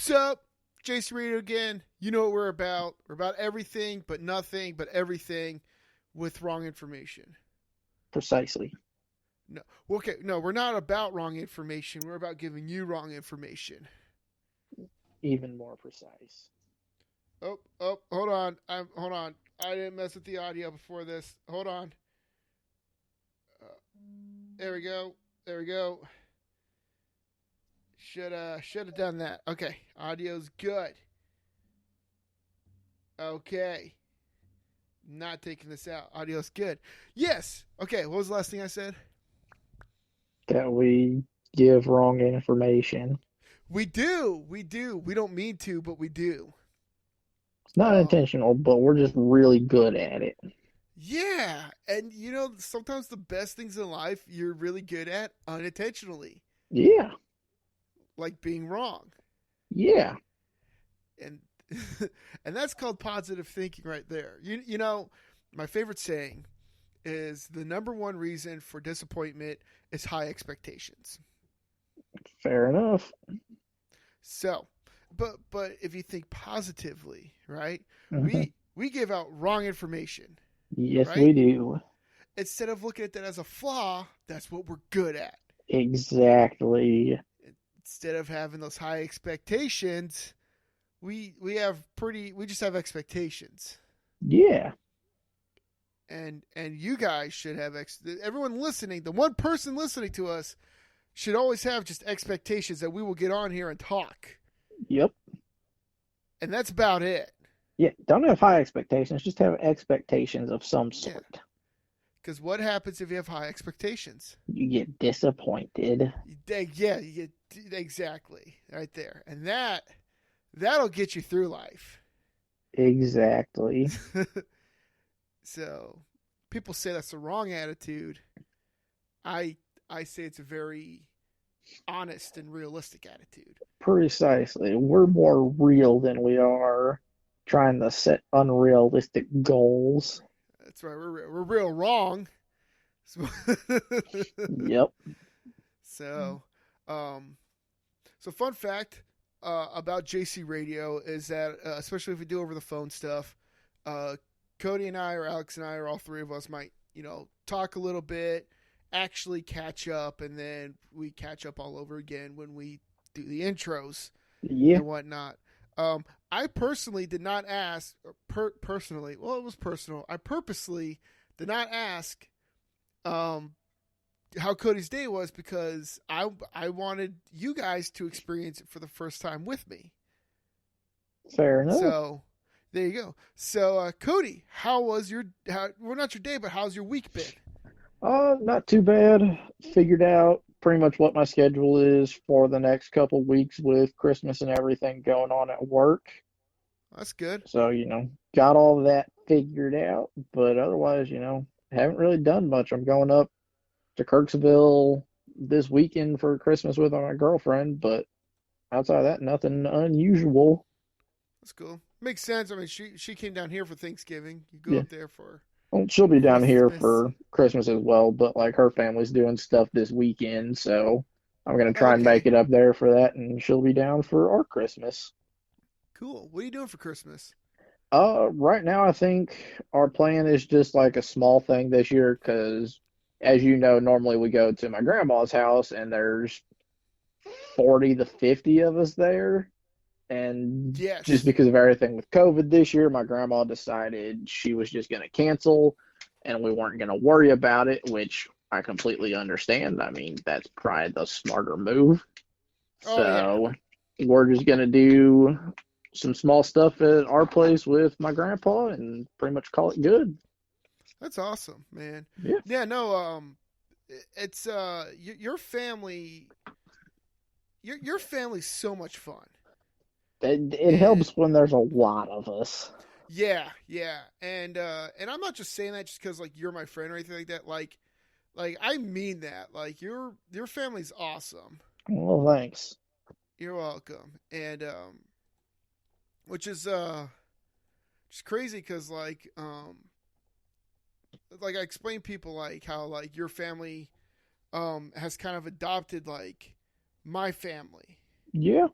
Sup? JC Radio again. You know what we're about. We're about everything but nothing but everything with wrong information. Precisely. No. Okay, no, we're not about wrong information. We're about giving you wrong information. Even more precise. Hold on. Hold on. I didn't mess with the audio before this. Hold on. There we go. There we go. Should have done that. Okay, audio's good. Okay. Not taking this out. Audio's good. Yes. Okay, what was the last thing I said? That we give wrong information. We do. We do. We don't mean to, but we do. It's not intentional, but we're just really good at it. Yeah. And you know, sometimes the best things in life you're really good at unintentionally. Yeah. Like being wrong. Yeah. And and that's called positive thinking right there. You know, my favorite saying is the number one reason for disappointment is high expectations. Fair enough. So, but if you think positively, right? Mm-hmm. We give out wrong information. Yes, right? we do. Instead of looking at that as a flaw, that's what we're good at. Exactly. Instead of having those high expectations, we just have expectations. Yeah. And you guys should have everyone listening, the one person listening to us should always have just expectations that we will get on here and talk. Yep. And that's about it. Yeah, don't have high expectations, just have expectations of some sort. Yeah. Because what happens if you have high expectations? You get disappointed. Yeah, you get exactly right there, and that'll get you through life. Exactly. So, people say that's the wrong attitude. I say it's a very honest and realistic attitude. Precisely. We're more real than we are trying to set unrealistic goals. That's right. We're real wrong. Yep. So, so fun fact about JC Radio is that, especially if we do over the phone stuff, Cody and I, or Alex and I, or all three of us might, talk a little bit, actually catch up, and then we catch up all over again when we do the intros and whatnot. I personally did not ask, personally, well, it was personal. I purposely did not ask how Cody's day was because I wanted you guys to experience it for the first time with me. Fair enough. So there you go. So Cody, how was not your day, but how's your week been? Not too bad. Figured out pretty much what my schedule is for the next couple weeks with Christmas and everything going on at work. That's good. So, got all that figured out, but otherwise, haven't really done much. I'm going up to Kirksville this weekend for Christmas with my girlfriend, but outside of that, nothing unusual. That's cool. Makes sense. I mean, she came down here for Thanksgiving. You go up there for Well, she'll be down here Christmas. for Christmas as well, but like her family's doing stuff this weekend, so I'm gonna try and make it up there for that, and she'll be down for our Christmas. Cool. What are you doing for Christmas? Right now I think our plan is just like a small thing this year, because as you know, normally we go to my grandma's house and there's 40 to 50 of us there. And Yes. just because of everything with COVID this year, my grandma decided she was just going to cancel and we weren't going to worry about it, which I completely understand. I mean, that's probably the smarter move. So we're just going to do some small stuff at our place with my grandpa and pretty much call it good. That's awesome, man. Yeah. Yeah, no, it's your family your family's so much fun. It helps when there's a lot of us. Yeah. And I'm not just saying that just because like you're my friend or anything like that. Like I mean that. Like your family's awesome. Well, thanks. You're welcome. And which is just crazy because like I explain people like how like your family has kind of adopted like my family. Yeah.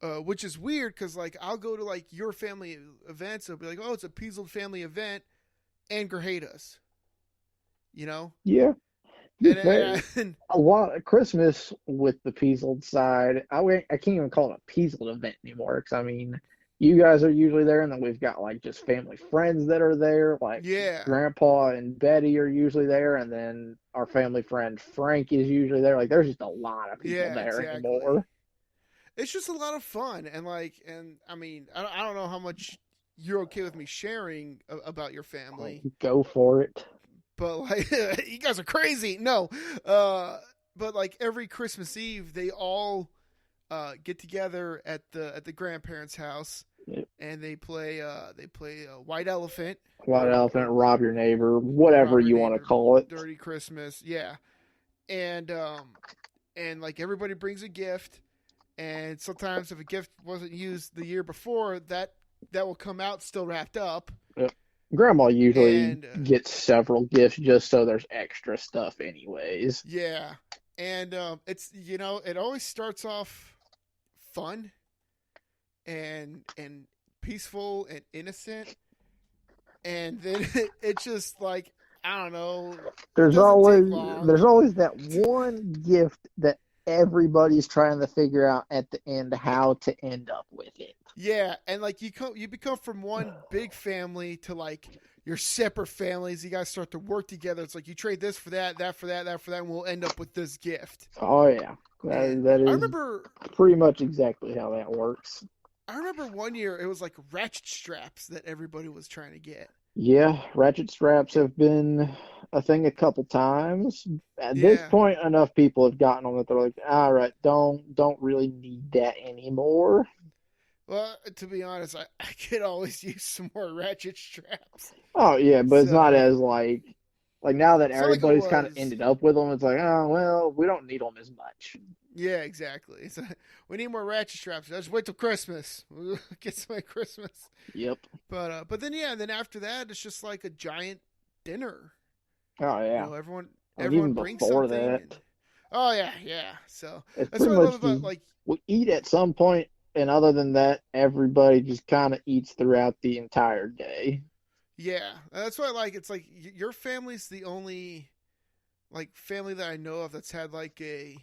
which is weird because like I'll go to like your family events. It'll be like, oh, it's a Peasel family event, and Grejadas, you know, Yeah. To be and, fair, and a lot of Christmas with the Peasled side. I can't even call it a Peasled event anymore because I mean, you guys are usually there, and then we've got like just family friends that are there. Like yeah, Grandpa and Betty are usually there, and then our family friend Frank is usually there. Like there's just a lot of people yeah, there exactly. anymore. It's just a lot of fun, and like, and I mean, I don't know how much you're okay with me sharing about your Like, family, go for it. but like, you guys are crazy. No, uh, but like every Christmas Eve, they all get together at the grandparents' house, Yep. and they play White Elephant White elephant, or rob your neighbor, whatever Rob Your you want to Neighbor, call it. Dirty Christmas, yeah, and like everybody brings a gift, and sometimes if a gift wasn't used the year before, that will come out still wrapped up, Yep. Grandma usually and gets several gifts just so there's extra stuff, anyways. yeah, and it's it always starts off fun and peaceful and innocent, and then it's just like I don't know, it There's doesn't take always long. there's always that one gift that everybody's trying to figure out at the end how to end up with it. Yeah, and like you become from one big family to like your separate families. You guys start to work together. It's like you trade this for that, that for that, that for that, and we'll end up with this gift. Oh yeah, And that is pretty much exactly how that works. I remember one year it was like ratchet straps that everybody was trying to get. Yeah, ratchet straps have been a thing a couple times. At this Yeah. point, enough people have gotten them that they're like, all right, don't really need that anymore. Well, to be honest, I could always use some more ratchet straps. Oh yeah, but it's not So as like now that it's not like it everybody's kind of was. ended up with them, it's like, oh well, we don't need them as much. Yeah, exactly. So we need more ratchet straps. Just wait till Christmas. We'll get some at Christmas. Yep. But then yeah, then after that it's just like a giant dinner. Oh You yeah. know, I mean, even everyone brings before something. And, that, oh yeah, yeah. So it's that's pretty what I love much about just like we eat at some point, and other than that, everybody just kind of eats throughout the entire day. yeah. That's what I like. It's like your family's the only like family that I know of that's had like a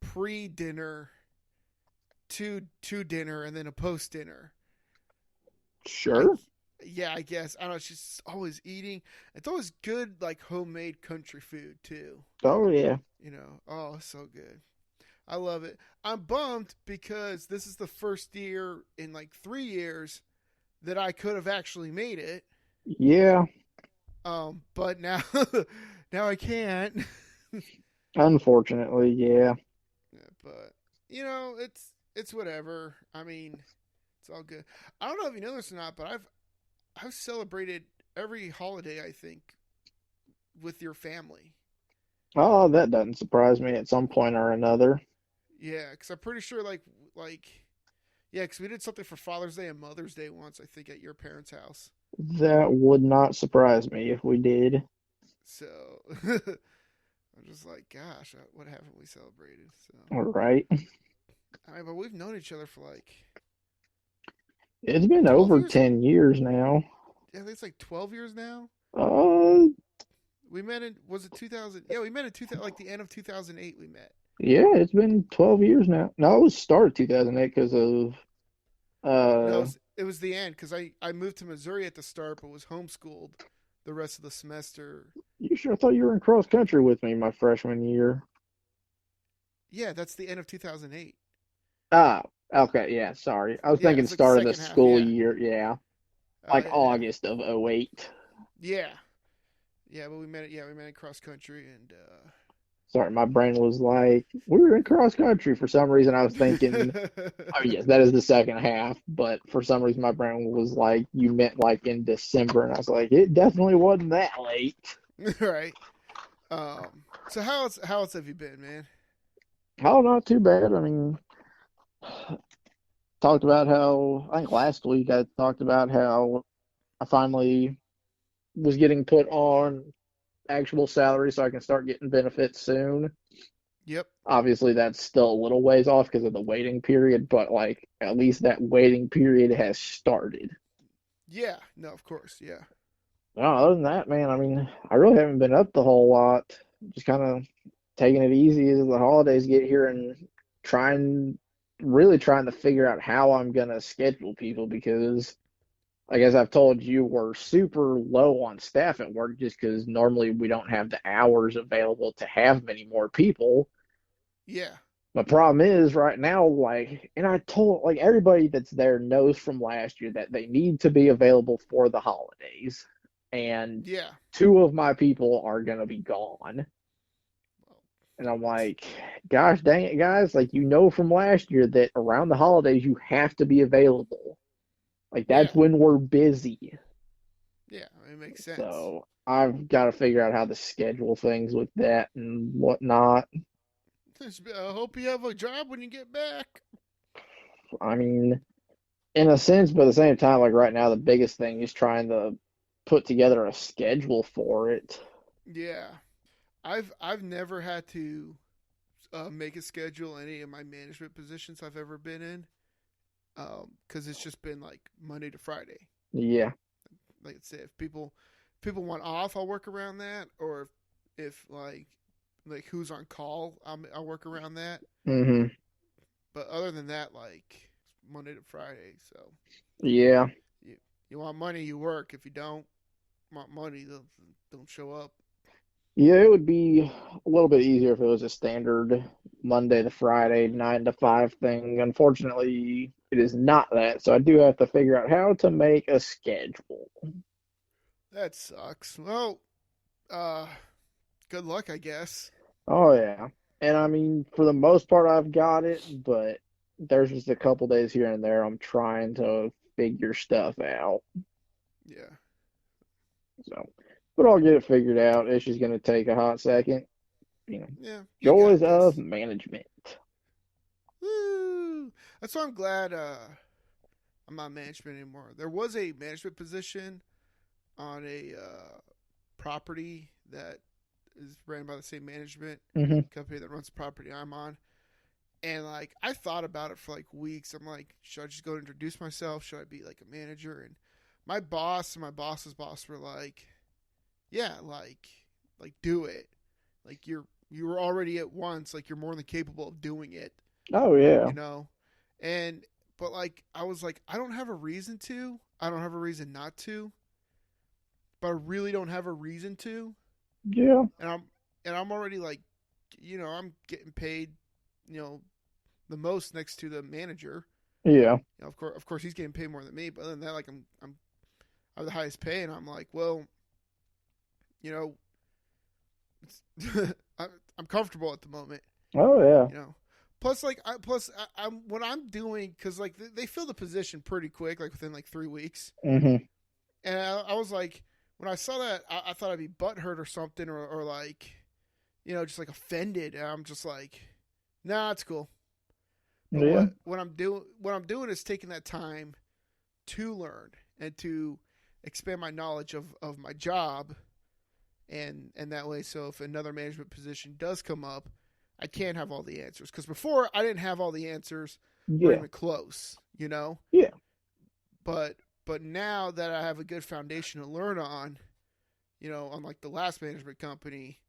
pre dinner to dinner and then a post dinner. I Sure. yeah, I guess I don't know. She's always eating. It's always good like homemade country food too. Oh yeah. Oh, so good. I love it. I'm bummed because this is the first year in like 3 years that I could have actually made it. Yeah. But now, now I can't. Unfortunately, yeah. But it's whatever. I mean, it's all good. I don't know if you know this or not, but I've celebrated every holiday I think with your family. Oh, that doesn't surprise me at some point or another. Yeah, because I'm pretty sure like yeah, because we did something for Father's Day and Mother's Day once I think at your parents' house. That would not surprise me if we did. So I'm just like, gosh, what haven't we celebrated? So All right. I mean, but we've known each other for like It's been 12 over years. 10 years now. Yeah, I think it's like 12 years now. Uh, We met in was it 2000? Yeah, we met in 2000, like the end of 2008. We met. yeah, it's been 12 years now. No, it was start of 2008 because of No, uh it was the end because I moved to Missouri at the start, but was homeschooled the rest of the semester. you sure thought you were in cross country with me my freshman year. Yeah, that's the end of 2008. Ah, okay, yeah, sorry. I was Yeah, thinking it's like the start of the second half. school Yeah. year, yeah. Oh Like yeah, yeah, August of '08. yeah, yeah. But we met. Yeah, we met in cross country, and Sorry, my brain was like, we were in cross country. For some reason, I was thinking, oh, yes, that is the second half. But for some reason, my brain was like, you meant like in December. And I was like, it definitely wasn't that late. right. So how else have you been, man? Oh, not too bad. I mean, talked about how, I think last week I talked about how I finally was getting put on actual salary so I can start getting benefits soon. Yep. Obviously, that's still a little ways off because of the waiting period, but like at least that waiting period has started. Yeah. No, of course. Yeah. No, other than that, man, I mean, I really haven't been up the whole lot. Just kind of taking it easy as the holidays get here and trying, really trying to figure out how I'm gonna schedule people because, like as I've told you, we're super low on staff at work just because normally we don't have the hours available to have many more people. Yeah. My problem is right now, like, and I told like everybody that's there knows from last year that they need to be available for the holidays. And Yeah. two of my people are gonna be gone. Well, And I'm like, gosh dang it, guys, like you know from last year that around the holidays you have to be available. Like yeah. that's when we're busy. Yeah. It makes sense. So I've got to figure out how to schedule things with that and whatnot. I hope you have a job when you get back. I mean, in a sense, but at the same time, like right now, the biggest thing is trying to put together a schedule for it. Yeah. I've never had to make a schedule any of my management positions I've ever been in, because it's just been like Monday to Friday. Yeah. Like I said, if people want off, I'll work around that, or if like who's on call, I'll work around that. Hmm. But other than that, like Monday to Friday. So Yeah. you you want money, you work. If you don't want money, don't show up. Yeah, it would be a little bit easier if it was a standard Monday to Friday, 9 to 5 thing. Unfortunately, it is not that. So I do have to figure out how to make a schedule. That sucks. Well, uh, good luck, I guess. Oh, yeah. And I mean, for the most part, I've got it, but there's just a couple days here and there I'm trying to figure stuff out. Yeah, So, but I'll get it figured out. It's just going to take a hot second. You know, yeah, you got joys of this. management. Woo! That's why I'm glad I'm not management anymore. There was a management position on a property that is ran by the same management Hmm. company that runs the property I'm on. And like I thought about it for like weeks. I'm like, should I just go introduce myself? Should I be like a manager? And my boss and my boss's boss were like, yeah, like do it. Like you were already at once. Like you're more than capable of doing it. Oh, yeah. You know, and but like I was like, I don't have a reason to. I don't have a reason not to. But I really don't have a reason to. Yeah. And I'm already like, I'm getting paid, you know, the most next to the manager. Yeah. Of course, he's getting paid more than me. But other than that, like I'm the highest pay, and I'm like, well, you know, I'm comfortable at the moment. Oh, yeah. You know, plus like I'm what I'm doing because like they fill the position pretty quick, like within like 3 weeks. Hmm. And I was like, when I saw that, I thought I'd be butthurt or something, or like, just like offended. And I'm just like, nah, it's cool. But Yeah. what I'm doing is taking that time to learn and to expand my knowledge of my job, and that way, so if another management position does come up, I can have all the answers. Because before I didn't have all the answers or Yeah. even close, you know. Yeah. But now that I have a good foundation to learn on, unlike the last management company,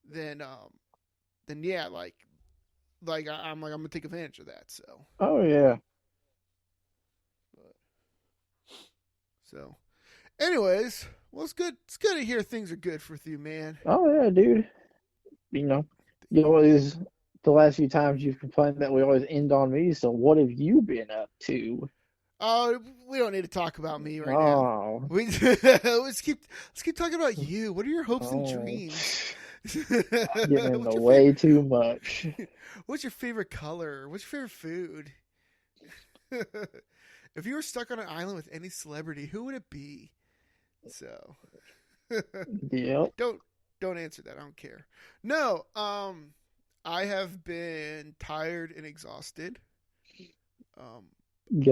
then yeah, I'm gonna take advantage of that. So, Oh, yeah. but, so, anyways, well, it's good. It's good to hear things are good with you, man. Oh, yeah, dude. You know, you always, the last few times you've complained that we always end on me. So what have you been up to? Oh, we don't need to talk about me right now. Oh. We let's keep talking about you. What are your hopes and Oh. dreams? Getting in the What's your way favorite? too much. What's your favorite color? What's your favorite food? If you were stuck on an island with any celebrity, who would it be? So Yep. don't don't answer that. I don't care. No, I have been tired and exhausted. Um,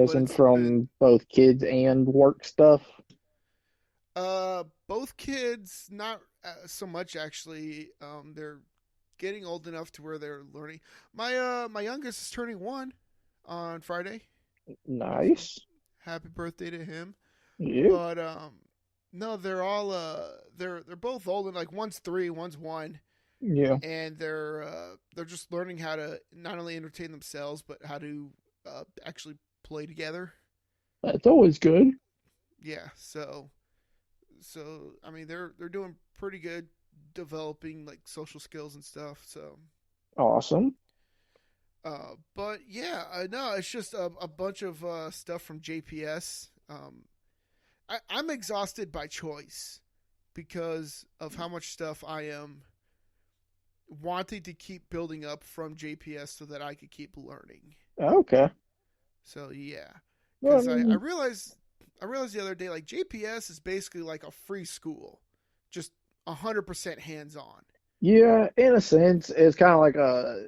but Guessing it's been from both kids and work stuff. both kids, not so much actually. They're getting old enough to where they're learning. My youngest is turning 1 on Friday. So Nice. happy birthday to him. Yeah. But no, they're all they're both old, and like one's 3, one's 1, Yeah. and they're just learning how to not only entertain themselves but how to actually play together. That's always good. Yeah, so I mean they're doing pretty good developing like social skills and stuff. So Awesome. but yeah, no, it's just a bunch of stuff from JPS. I'm exhausted by choice because of how much stuff I am wanting to keep building up from JPS so that I could keep learning. Okay. So yeah, Well, I because mean, I realized the other day like JPS is basically like a free school, just 100% hands on. yeah, in a sense, it's kind of like a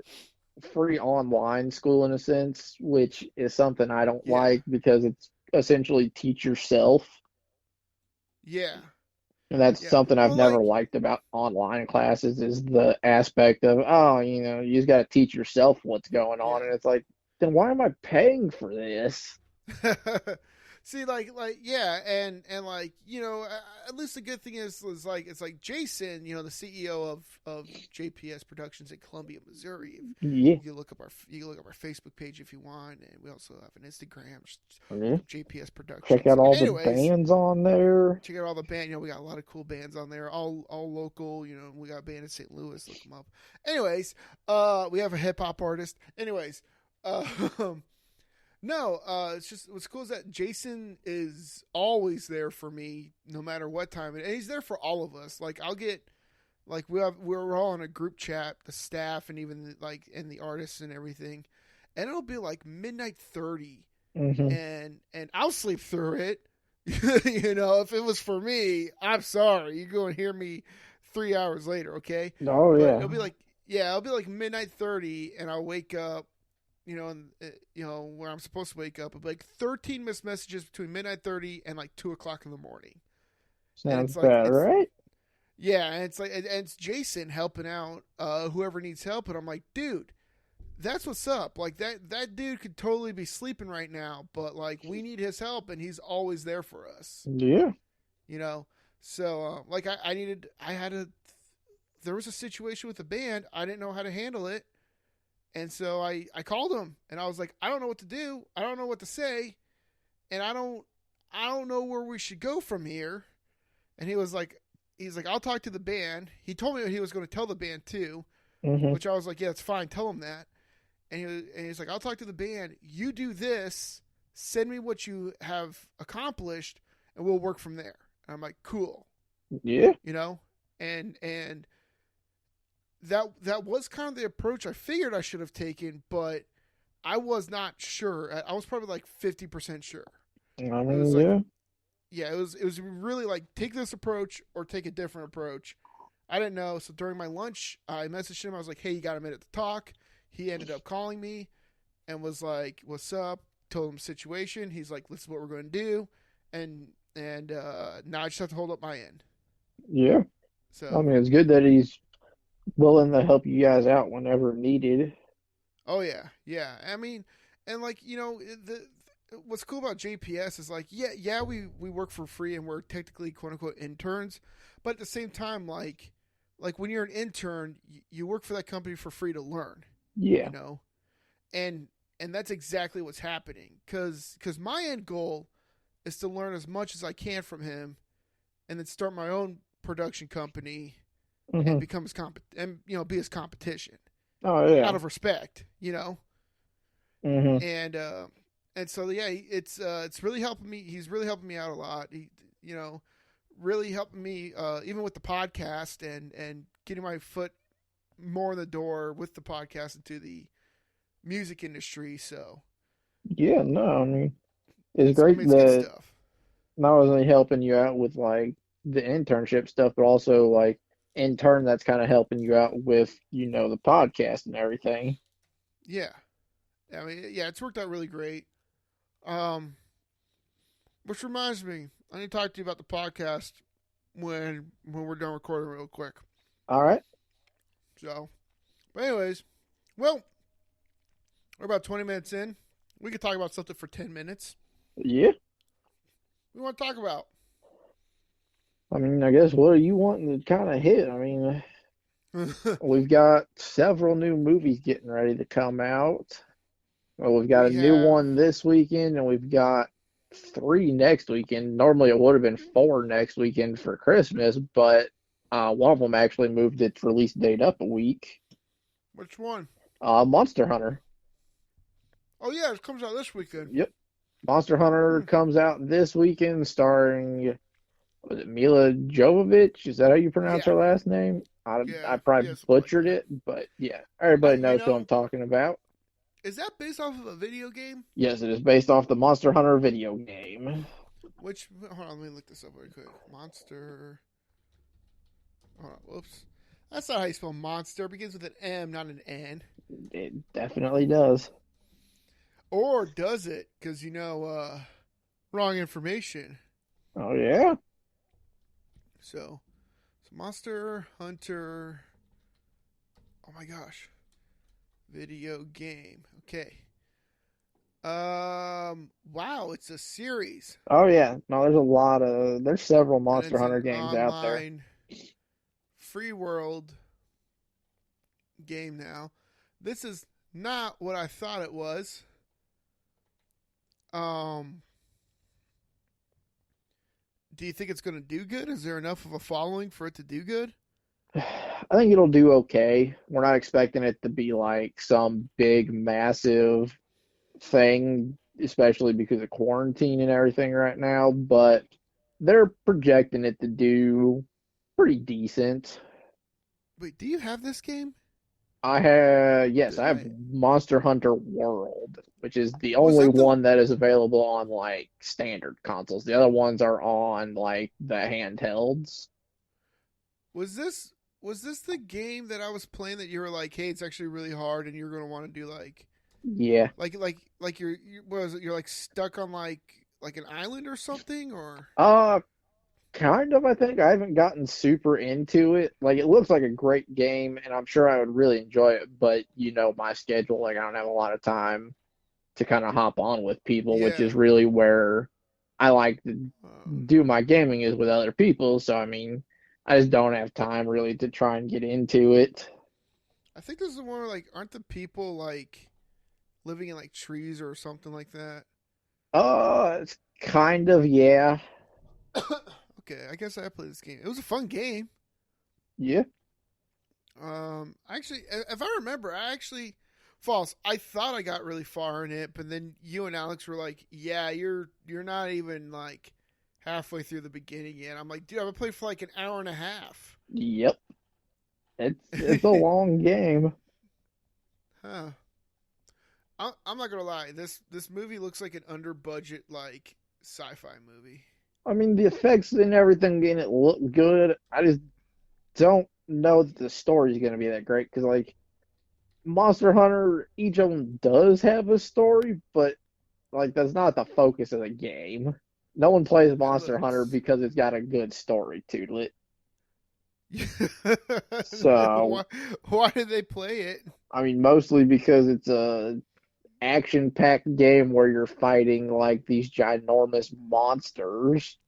free online school in a sense, which is something I don't Yeah, like because it's essentially teach yourself. yeah, And that's yeah. something I've Well, never like liked about online classes is the aspect of, oh, you just got to teach yourself what's going on. And it's like, then why am I paying for this? yeah. See, yeah, and like at least the good thing is like it's like Jason, the CEO of JPS Productions in Columbia, Missouri. Yeah. You can look up our Facebook page if you want, and we also have an Instagram. Just Yeah. look up JPS Check Productions. out And all the anyways, bands on there. check out all the band. We got a lot of cool bands on there, all local. We got a band in St. Louis. Look them up. Anyways, we have a hip hop artist. Anyways, uh, no, it's just what's cool is that Jason is always there for me, no matter what time, and he's there for all of us. Like I'll get, like we're all in a group chat, the staff and even and the artists and everything, and it'll be like midnight 30, Hmm. and I'll sleep through it. If it was for me, I'm sorry. You go and hear me 3 hours later, okay? Oh, But yeah. it'll be like midnight 30, and I'll wake up and where I'm supposed to wake up, it'll be like 13 missed messages between midnight 30 and like 2 o'clock in the morning, and Sounds about right. and it's Jason helping out whoever needs help, and I'm like, dude, that's what's up. Like that dude could totally be sleeping right now, but like we need his help, and he's always there for us. Yeah. You know, so like I had a there was a situation with the band, I didn't know how to handle it. And so I called him and I was like, I don't know what to do. I don't know what to say. And I don't know where we should go from here. And he's like, I'll talk to the band. He told me that he was going to tell the band too, Hmm. which I was like, yeah, it's fine. Tell him that. And he's like, I'll talk to the band. You do this. Send me what you have accomplished, and we'll work from there. And I'm like, cool. Yeah. You know, and that was kind of the approach I figured I should have taken, but I was not sure. I was probably like 50% sure. I It was mean, like, yeah. yeah, it was really like take this approach or take a different approach. I didn't know. So during my lunch, I messaged him. I was like, hey, you got a minute to talk? He ended up calling me and was like, what's up? Told him the situation. He's like, this is what we're going to do. And now I just have to hold up my end. Yeah. I So, mean, it's good that he's willing to help you guys out whenever needed. oh yeah, yeah. I mean, and like the what's cool about JPS is like yeah we work for free and we're technically quote unquote interns, but at the same time like when you're an intern, you work for that company for free to learn, Yeah. you know, and that's exactly what's happening because my end goal is to learn as much as I can from him, and then start my own production company and Hmm. become his and be his competition Oh, yeah. out of respect, you know. Hmm. And so yeah, it's really helping me. He's really helping me out a lot. He you know really helping me even with the podcast and getting my foot more in the door with the podcast into the music industry. So Yeah, no, I mean, it's I great mean it's good that stuff. not only helping you out with like the internship stuff, but also like in turn that's kind of helping you out with, the podcast and everything. Yeah, I mean yeah, it's worked out really great. Um, which reminds me, I need to talk to you about the podcast when we're done recording real quick. All right. So But anyways, well, we're about 20 minutes in. We could talk about something for 10 minutes. Yeah. We want to talk about. I mean, I guess what are you wanting to kind of hit? I mean, we've got several new movies getting ready to come out. Well, we've got a We new have. one this weekend, and we've got three next weekend. Normally, it would have been four next weekend for Christmas, but one of them actually moved its release date up a week. Which one? Monster Hunter. Oh, yeah, it comes out this weekend. Yep. Monster Hunter Hmm. comes out this weekend, starring, was it Mila Jovovich? Is that how you pronounce Yeah. her last name? I Yeah. probably Yeah, something like butchered that. it, but yeah, everybody You knows who I'm know, talking about. is that based off of a video game? Yes, it is based off the Monster Hunter video game. Which, hold on, let me look this up really quick. Monster. Hold on, whoops. That's not how you spell monster. It begins with an M, not an N. It definitely does. Or does it? Because, wrong information. Oh yeah. So Monster Hunter. Oh my gosh. Video game. Okay. Wow, it's a series. Oh yeah. No, there's several And Monster it's Hunter an games out there. online free world game now. This is not what I thought it was. Um, do you think it's going to do good? Is there enough of a following for it to do good? I think it'll do okay. We're not expecting it to be like some big, massive thing, especially because of quarantine and everything right now, but they're projecting it to do pretty decent. Wait, do you have this game? Yes, Did I have I? Monster Hunter World, which is the Was only that the? one that is available on like standard consoles. The other ones are on like the handhelds. Was this? Was this the game that I was playing that you were like, hey, it's actually really hard, and you're going to want to do Yeah. like what was it? You're like stuck on like an island or something, or Uh, Kind of, I think. I haven't gotten super into it. Like, it looks like a great game, and I'm sure I would really enjoy it, but my schedule, like, I don't have a lot of time to kind of hop on with people, which yeah. is really where I like to Uh, do my gaming is with other people. So, I mean, I just don't have time really to try and get into it. I think this is one where like, aren't the people like living in like trees or something like that? It's kind of, yeah. Okay, I guess I played this game. It was a fun game. Yeah. Actually, if I remember, I actually false. I thought I got really far in it, but then you and Alex were like, "Yeah, you're not even like halfway through the beginning yet." I'm like, "Dude, I've been playing for like an hour and a half." Yep. It's a long game. Huh. I'm not gonna lie. This movie looks like an under budget like sci-fi movie. I mean, the effects and everything in it look good. I just don't know that the story's going to be that great because, like, Monster Hunter, each of them does have a story, but, like, that's not the focus of the game. No one plays It Monster Hunter looks. because it's got a good story to it. why, So, why did they play it? I mean, mostly because it's a action-packed game where you're fighting, like, these ginormous monsters.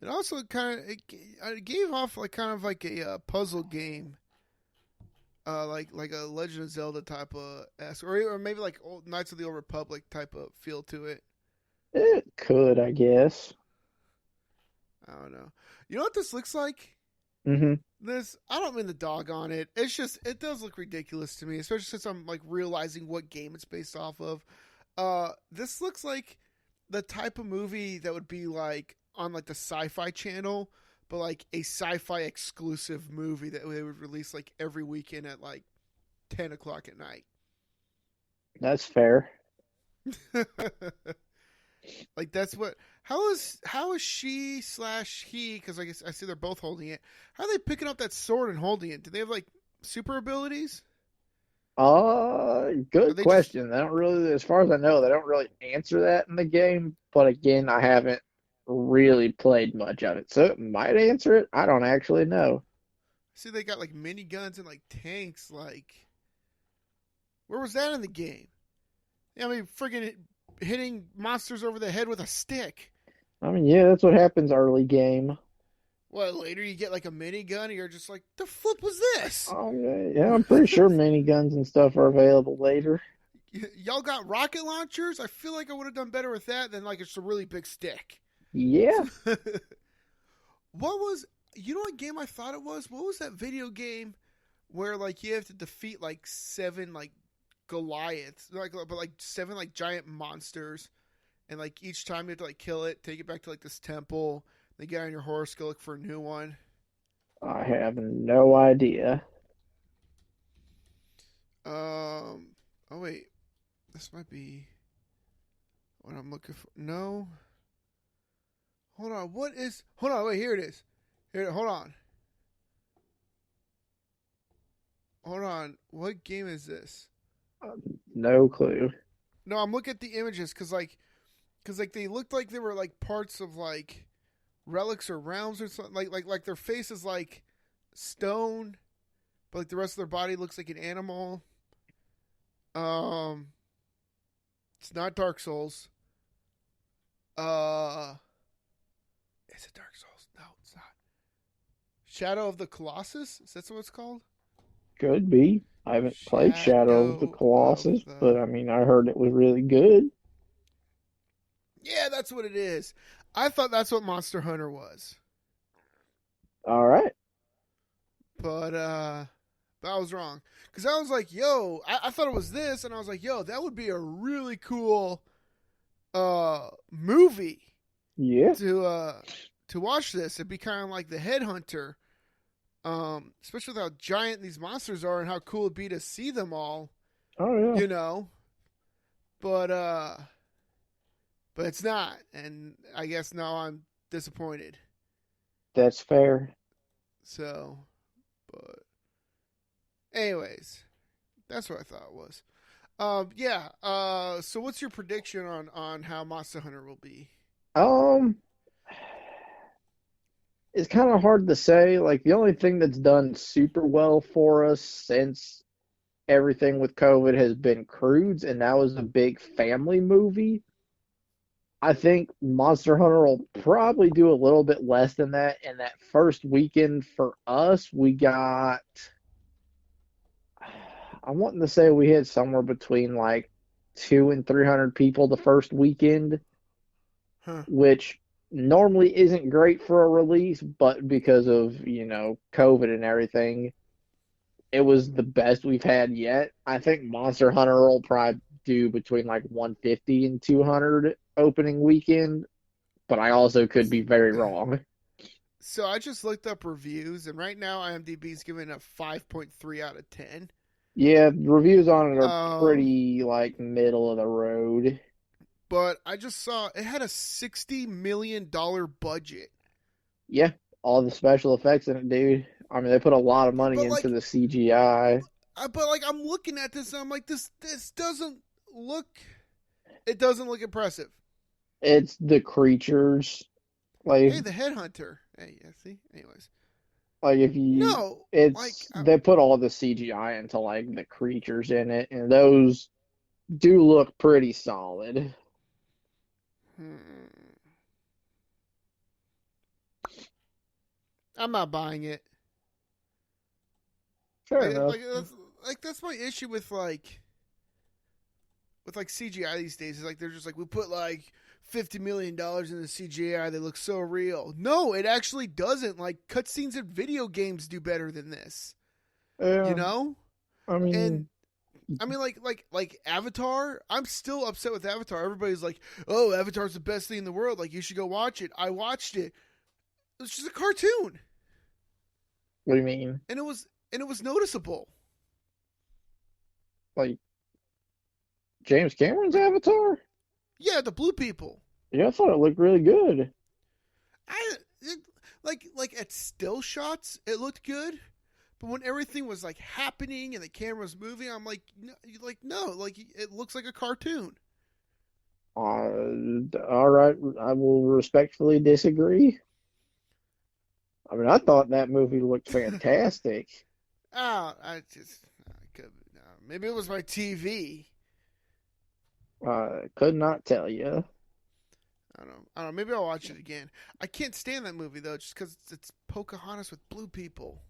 It also it gave off like kind of like a puzzle game, like a Legend of Zelda type of or maybe like old Knights of the Old Republic type of feel to it. It could, I guess. I don't know. You know what this looks like? Hmm. This I don't mean the dog on it. It's just it does look ridiculous to me, especially since I'm like realizing what game it's based off of. This looks like the type of movie that would be like on like the Sci-Fi Channel, but like a Sci-Fi exclusive movie that they would release like every weekend at like 10 o'clock at night. That's fair. Like that's what. How is she slash he? Because I guess I see they're both holding it. How are they picking up that sword and holding it? Do they have like super abilities? Are Good they just question. They don't really, as far as I know, they don't really answer that in the game. But again, I haven't really played much of it, so it might answer it. I don't actually know. see they got like mini guns and like tanks? Like Where was that in the game? I mean, friggin' hitting monsters over the head with a stick. I mean, yeah, that's what happens early game. What, later you get like a minigun and you're just like, the flip was this? Oh, yeah, I'm pretty sure miniguns and stuff are available later. Y'all got rocket launchers? I feel like I would have done better with that than like it's a really big stick. Yeah. What was, you know what game I thought it was? What was that video game where like you have to defeat like 7 like Goliaths, like but like 7 like giant monsters, and like each time you have to like kill it, take it back to like this temple, then get on your horse, go look for a new one. I have no idea. Oh wait, this might be what I'm looking for. No, hold on. What is? Hold on. Wait, here it is. Here, hold on. Hold on. What game is this? No clue. No, I'm looking at the images because like they looked like they were like parts of like relics or realms or something. Like their face is like stone, but like the rest of their body looks like an animal. Um, it's not Dark Souls. Is it Dark Souls? No, it's not. Shadow of the Colossus? Is that what it's called? Could be. I haven't played Shadow of the Shadow of Colossus, but the. I mean, I heard it was really good. Yeah, that's what it is. I thought that's what Monster Hunter was, All right. but I was wrong because I was like, yo, I thought it was this, and I was like, yo, that would be a really cool movie Yeah. to watch this. It'd be kind of like the Headhunter. Especially with how giant these monsters are and how cool it'd be to see them all, Oh yeah. you know. But it's not, and I guess now I'm disappointed. That's fair. So, but anyways, that's what I thought it was. Yeah. So what's your prediction on how Monster Hunter will be? Um, it's kind of hard to say. Like the only thing that's done super well for us since everything with COVID has been Crudes, and that was a big family movie. I think Monster Hunter will probably do a little bit less than that. And that first weekend for us, we got, I'm wanting to say we had somewhere between like 200 and 300 people the first weekend, Huh. which normally isn't great for a release, but because of, COVID and everything, it was the best we've had yet. I think Monster Hunter will probably do between like 150 and 200 opening weekend, but I also could be very wrong. So I just looked up reviews, and right now IMDb's giving it a 5.3 out of 10. Yeah, reviews on it are Um, pretty like middle of the road. but I just saw it had a $60 million budget. Yeah, all the special effects in it, dude. I mean, they put a lot of money But into like, the CGI. I'm looking at this and I'm like, this doesn't look. It doesn't look impressive. It's the creatures. Like Hey, the headhunter. Hey, yeah, see. Anyways, like if you no, like, it's they put all the CGI into like the creatures in it, and those do look pretty solid. hmm, I'm not buying it. Fair Like, enough. like that's my issue with like CGI these days. Is like they're just like we put like $50 million in the CGI. They look so real. No, it actually doesn't. Like cutscenes in video games do better than this. You Yeah, know? I And mean, I mean, like Avatar. I'm still upset with Avatar. Everybody's like, "Oh, Avatar's the best thing in the world. Like, you should go watch it." I watched it. It's just a cartoon, what do you mean? and it was noticeable. Like James Cameron's Avatar? Yeah, the blue people. Yeah, I thought it looked really good. I it, like at still shots, it looked good, but when everything was like happening and the camera was moving, I'm no, like it looks like a cartoon. All right, I will respectfully disagree. I mean, I thought that movie looked fantastic. Ah, I just I could Maybe it was my TV. Could not tell you. I don't know. Maybe I'll watch it again. I can't stand that movie though, just because it's Pocahontas with blue people,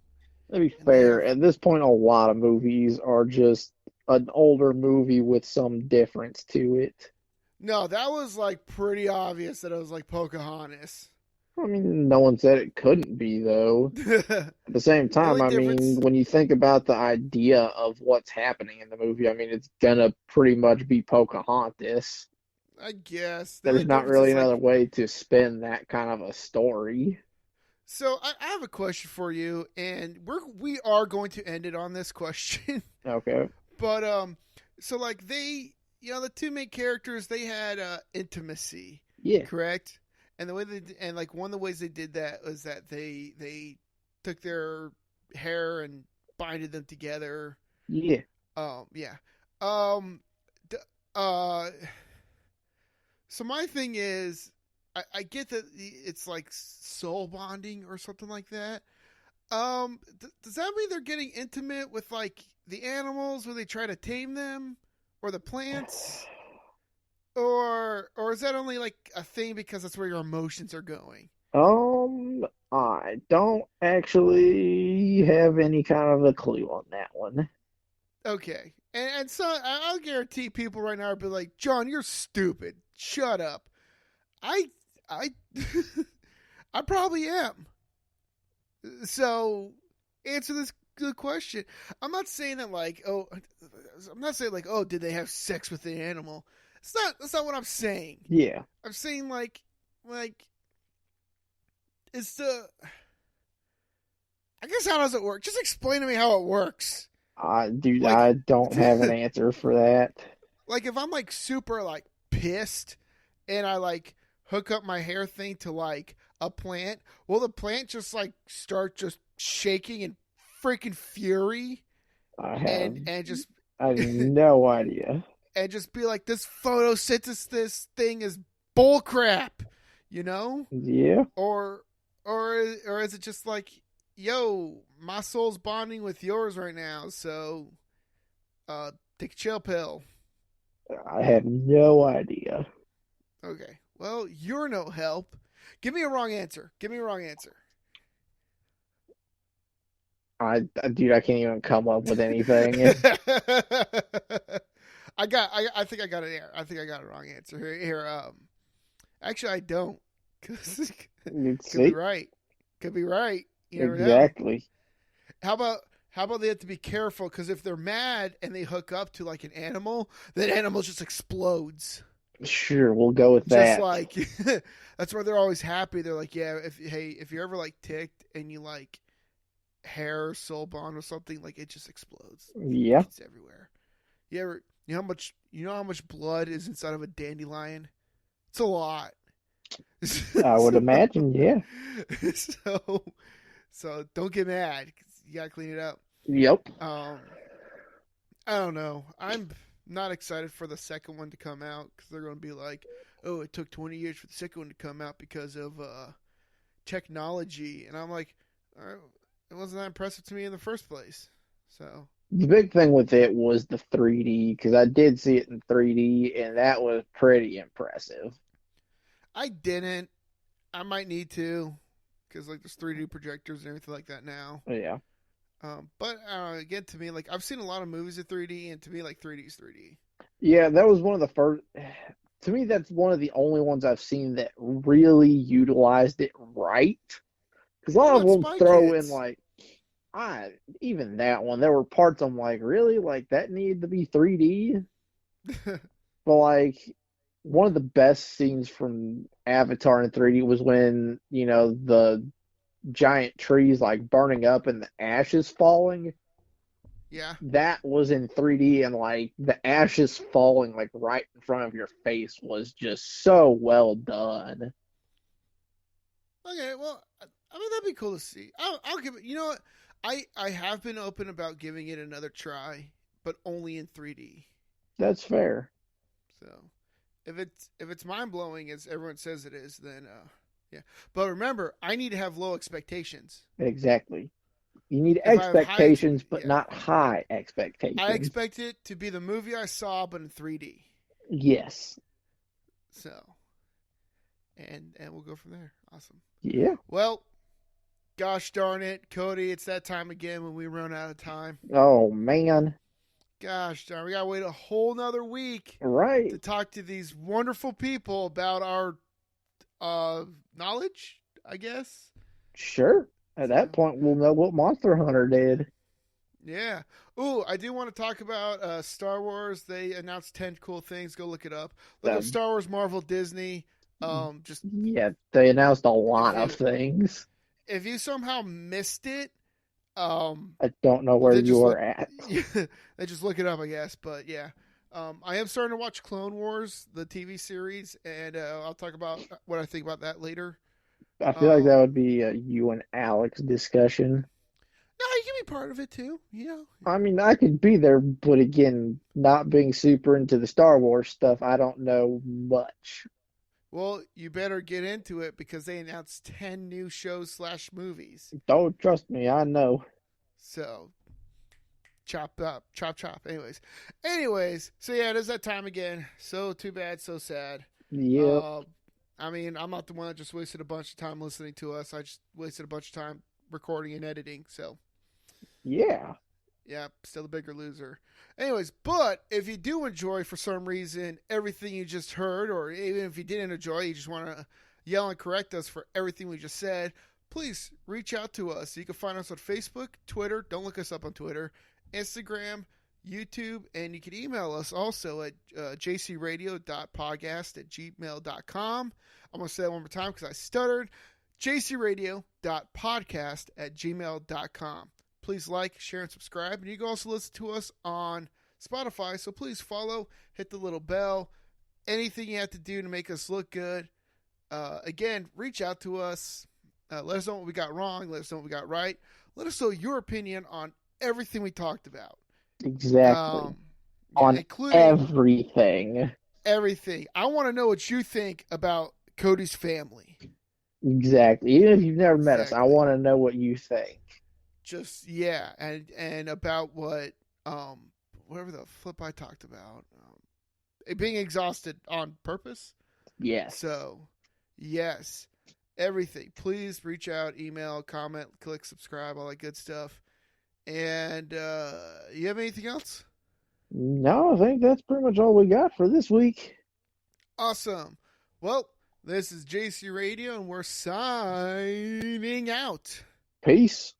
To be and they fair, have at this point, a lot of movies are just an older movie with some difference to it. no. That was like pretty obvious that it was like Pocahontas. I mean, no one said it couldn't be, though. The At the same time, only I mean, difference, when you think about the idea of what's happening in the movie, I mean, it's gonna pretty much be Pocahontas. I guess, the only There's not difference really is another like. way to spin that kind of a story. So I have a question for you, and we are going to end it on this question. Okay. But so like the two main characters, they had intimacy, Yeah. correct? And the way and like one of the ways they did that was that they took their hair and binded them together. Yeah. Yeah. Um d- uh so my thing is I get that it's like soul bonding or something like that. Does that mean they're getting intimate with like the animals when they try to tame them, or the plants, or is that only like a thing because that's where your emotions are going? I don't actually have any kind of a clue on that one. Okay, and so I'll guarantee people right now will be like, John, you're stupid. Shut up. I I I probably am. So answer this good question. I'm not saying that like I'm not saying like, oh, did they have sex with the animal? That's not what I'm saying. Yeah. I'm saying like it's the I guess how does it work? Just explain to me how it works. Dude, Like I don't have an answer for that. like if I'm like super like pissed and I like hook up my hair thing to like a plant, will the plant just like start just shaking in freaking fury I have and just I have no idea. and just be like, this photosynthesis thing is bullcrap, you know? Yeah. Or or is it just like, yo, my soul's bonding with yours right now, so take a chill pill. I have no idea. Okay. Well, you're no help. Give me a wrong answer. Give me a wrong answer. Dude, I can't even come up with anything. I think I got it here. I think I got a wrong answer here. Actually I don't. Cause could be See? right. Could be right. You never know. Exactly. How about they have to be careful because if they're mad and they hook up to like an animal, that animal just explodes. Sure, we'll go with Just that. like that's why they're always happy. They're like, yeah, if you're ever like ticked and you like hair soul bond or something, like it just explodes. Yeah, It's everywhere. You know how much blood is inside of a dandelion? It's a lot. I would so, imagine. Yeah. so so don't get mad. 'Cause you gotta clean it up. Yep. I don't know. I'm not excited for the second one to come out because they're going to be like, oh, it took 20 years for the second one to come out because of technology, and I'm like, it wasn't that impressive to me in the first place. So The big thing with it was the 3D because I did see it in 3D and that was pretty impressive. I didn't. I might need to because like there's 3D projectors and everything like that now. Yeah. But again, to me, like I've seen a lot of movies in 3D, and to me, like 3D is 3D. Yeah, that was one of the first. To me, that's one of the only ones I've seen that really utilized it right. Because a What lot of about them Spy throw in Kids? like, even that one, there were parts I'm like, really? Like that needed to be 3D? But like, one of the best scenes from Avatar in 3D was when, the giant trees like burning up and the ashes falling. Yeah. That was in 3D and like the ashes falling like right in front of your face was just so well done. Okay. Well, I mean that'd be cool to see. I'll give it. You know what? I have been open about giving it another try, but only in 3D. That's fair. So if it's mind blowing as everyone says it is, then yeah. But remember, I need to have low expectations. Exactly. You need If I have expectations, but yeah, not high I expectations. expect it to be the movie I saw, but in 3D. Yes. So, and we'll go from there. Awesome. Yeah. Well, gosh darn it, Cody, it's that time again when we run out of time. Oh man. Gosh darn, we gotta wait a whole nother week Right. to talk to these wonderful people about our knowledge, I guess. Sure. At that So, point, we'll know what Monster Hunter did. yeah. Ooh, I do want to talk about Star Wars. They announced 10 cool things. Go look it up. Look up Um, Star Wars, Marvel, Disney. Just yeah, they announced a if lot of you things. if you somehow missed it, I don't know where then just you're look. at. They just look it up, I guess. But yeah, I am starting to watch Clone Wars, the TV series, and I'll talk about what I think about that later. I feel like that Um, would be a you and Alex discussion. no, you can be part of it too. You know. I mean, I could be there, but again, not being super into the Star Wars stuff, I don't know much. Well, you better get into it because they announced 10 new shows/movies. Don't trust me, I know. So, chop up, chop chop. Anyways, so yeah, it is that time again. So too bad, so sad. Yep. Uh, I mean, I'm not the one that just wasted a bunch of time listening to us. I just wasted a bunch of time recording and editing. So, Yeah. yeah, still a bigger loser. Anyways, but if you do enjoy for some reason everything you just heard, or even if you didn't enjoy, you just want to yell and correct us for everything we just said, please reach out to us. You can find us on Facebook, Twitter. Don't look us up on Twitter, Instagram, YouTube, and you can email us also at jcradio.podcast@gmail.com. I'm going to say that one more time because I stuttered. jcradio.podcast@gmail.com. Please like, share, and subscribe. And you can also listen to us on Spotify. So please follow, hit the little bell. Anything you have to do to make us look good. Again, reach out to us. Let us know what we got wrong. Let us know what we got right. Let us know your opinion on everything we talked about. Exactly. Yeah, On including everything. everything. I want to know what you think about Cody's family. Exactly. Even if you've never met us, I Exactly. want to know what you think. Just yeah, and about what whatever the flip I talked about, being exhausted on purpose. Yes. So yes, everything. Please reach out, email, comment, click subscribe, all that good stuff. And you have anything else? No, I think that's pretty much all we got for this week. Awesome. Well, this is JC Radio, and we're signing out. Peace.